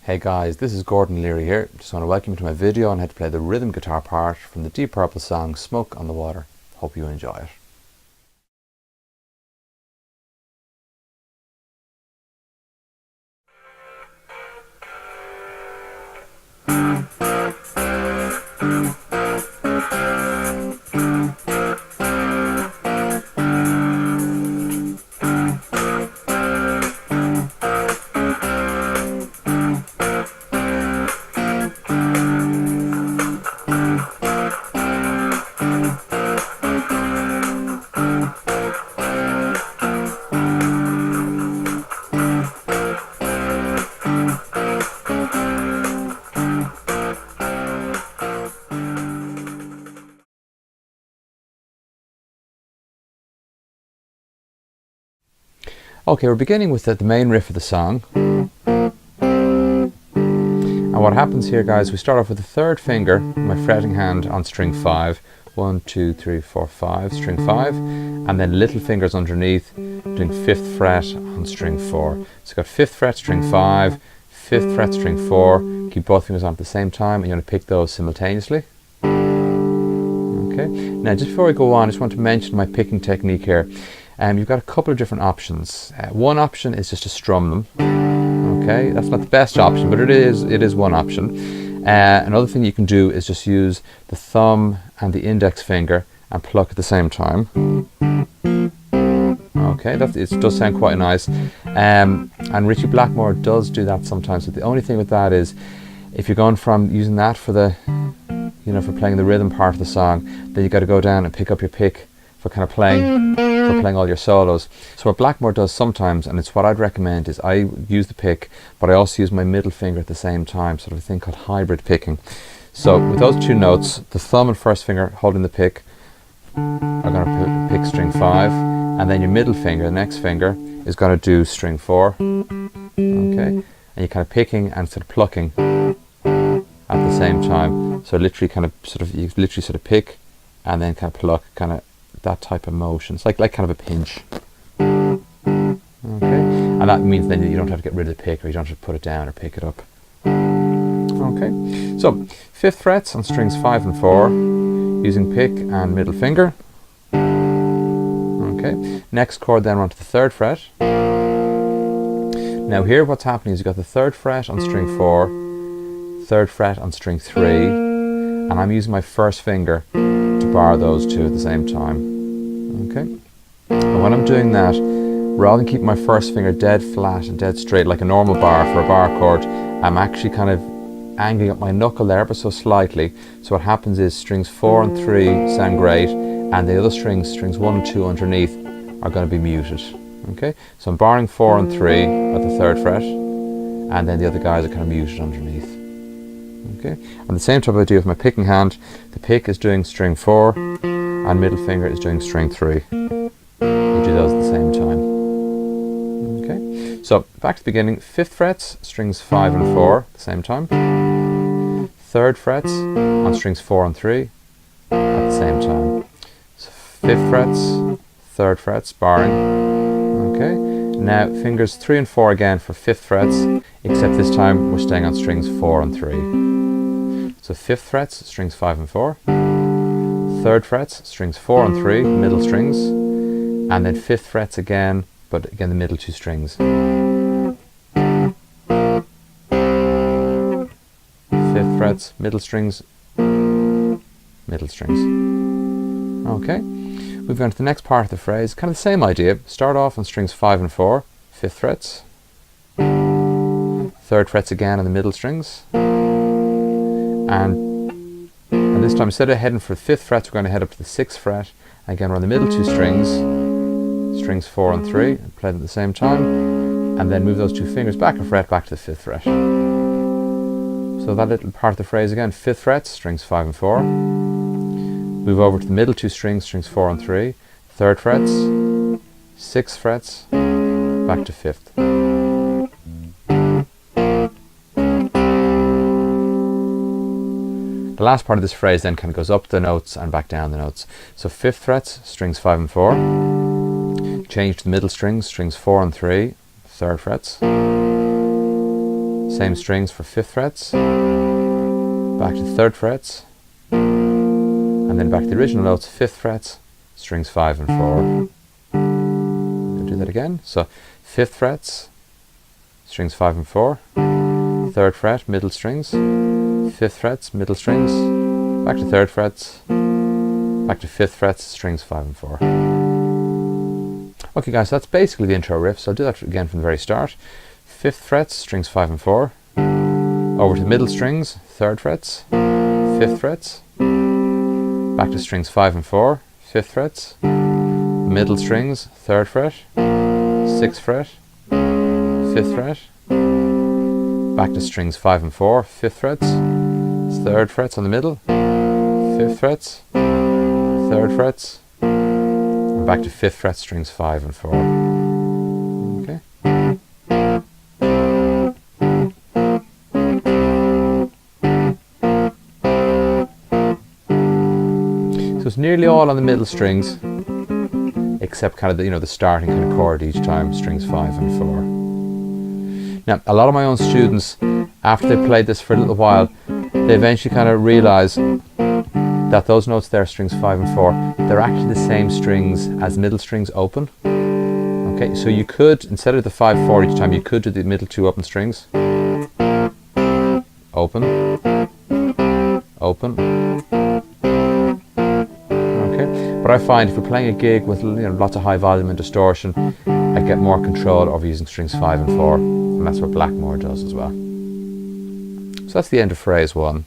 Hey guys, this is Gord and Leary here. Just want to welcome you to my video on how to play the rhythm guitar part from the Deep Purple song Smoke on the Water. Hope you enjoy it. Okay, we're beginning with the main riff of the song. And what happens here, guys, we start off with the third finger, my fretting hand on string 5. 1, 2, 3, 4, 5, string 5. And then little fingers underneath, doing 5th fret on string 4. So you've got 5th fret, string 5, 5th fret, string 4. Keep both fingers on at the same time, and you're going to pick those simultaneously. Okay. Now, just before I go on, I just want to mention my picking technique here. You've got a couple of different options. One option is just to strum them. Okay, that's not the best option, but it is one option. Another thing you can do is just use the thumb and the index finger and pluck at the same time. Okay, it does sound quite nice. And Richie Blackmore does do that sometimes. But the only thing with that is, if you're going from using that for the, for playing the rhythm part of the song, then you got to go down and pick up your pick for kind of playing all your solos. So what Blackmore does sometimes, and it's what I'd recommend, is I use the pick, but I also use my middle finger at the same time, sort of a thing called hybrid picking. So with those two notes, the thumb and first finger holding the pick are going to pick string 5, and then your middle finger, the next finger, is going to do string 4. Okay, and you're kind of picking and sort of plucking at the same time. So literally you literally sort of pick and then kind of pluck, kind of that type of motion. It's like kind of a pinch. Okay, and that means then you don't have to get rid of the pick, or you don't have to put it down or pick it up. Okay, so 5th frets on strings 5 and 4 using pick and middle finger. Okay, next chord then onto the 3rd fret. Now here what's happening is you've got the 3rd fret on string 4, 3rd fret on string 3, and I'm using my first finger to bar those two at the same time. Okay, and when I'm doing that, rather than keep my first finger dead flat and dead straight like a normal bar for a bar chord, I'm actually kind of angling up my knuckle there ever so slightly. So what happens is strings 4 and 3 sound great, and the other strings 1 and 2 underneath, are going to be muted. Okay, so I'm barring 4 and 3 at the 3rd fret, and then the other guys are kind of muted underneath. Okay, and the same type I do with my picking hand. The pick is doing string 4 and middle finger is doing string 3. You do those at the same time. Okay, so back to the beginning. 5th frets, strings 5 and 4 at the same time. 3rd frets on strings 4 and 3 at the same time. So 5th frets, 3rd frets, barring. Okay, now fingers 3 and 4 again for 5th frets, except this time we're staying on strings 4 and 3. So 5th frets, strings 5 and 4, 3rd frets, strings 4 and 3, middle strings, and then 5th frets again, but again the middle 2 strings. 5th frets, middle strings, middle strings. Okay, moving on to the next part of the phrase, kind of the same idea. Start off on strings 5 and 4, 5th frets, 3rd frets again on the middle strings. And this time, instead of heading for the 5th frets, we're going to head up to the 6th fret. Again, we're on the middle 2 strings, strings 4 and 3, and play them at the same time, and then move those 2 fingers back a fret, back to the 5th fret. So that little part of the phrase again, 5th frets, strings 5 and 4, move over to the middle 2 strings, strings 4 and 3, 3rd frets, 6th frets, back to 5th. The last part of this phrase then kind of goes up the notes and back down the notes. So 5th frets, strings 5 and 4. Change to the middle strings, strings 4 and 3, 3rd frets. Same strings for 5th frets, back to 3rd frets, and then back to the original notes, 5th frets, strings 5 and 4. I'll do that again. So 5th frets, strings 5 and 4, 3rd fret, middle strings, 5th frets, middle strings, back to 3rd frets, back to 5th frets, strings 5 and 4. Okay guys, so that's basically the intro riff. So I'll do that again from the very start. 5th frets, strings 5 and 4, over to middle strings, 3rd frets, 5th frets, back to strings 5 and 4, 5th frets, middle strings, 3rd fret, 6th fret, 5th fret, back to strings 5 and 4, 5th frets, 3rd frets on the middle, 5th frets, 3rd frets, and back to 5th fret, strings 5 and 4. Okay. So it's nearly all on the middle strings, except kind of the, the starting kind of chord each time, strings 5 and 4. Now, a lot of my own students, after they played this for a little while, they eventually kind of realize that those notes there, strings 5 and 4, they're actually the same strings as middle strings open. Okay, so you could, instead of the 5-4 each time, you could do the middle 2 open strings. Open, open. Okay, but I find if we're playing a gig with lots of high volume and distortion, I get more control over using strings 5 and 4, and that's what Blackmore does as well. So that's the end of phrase 1.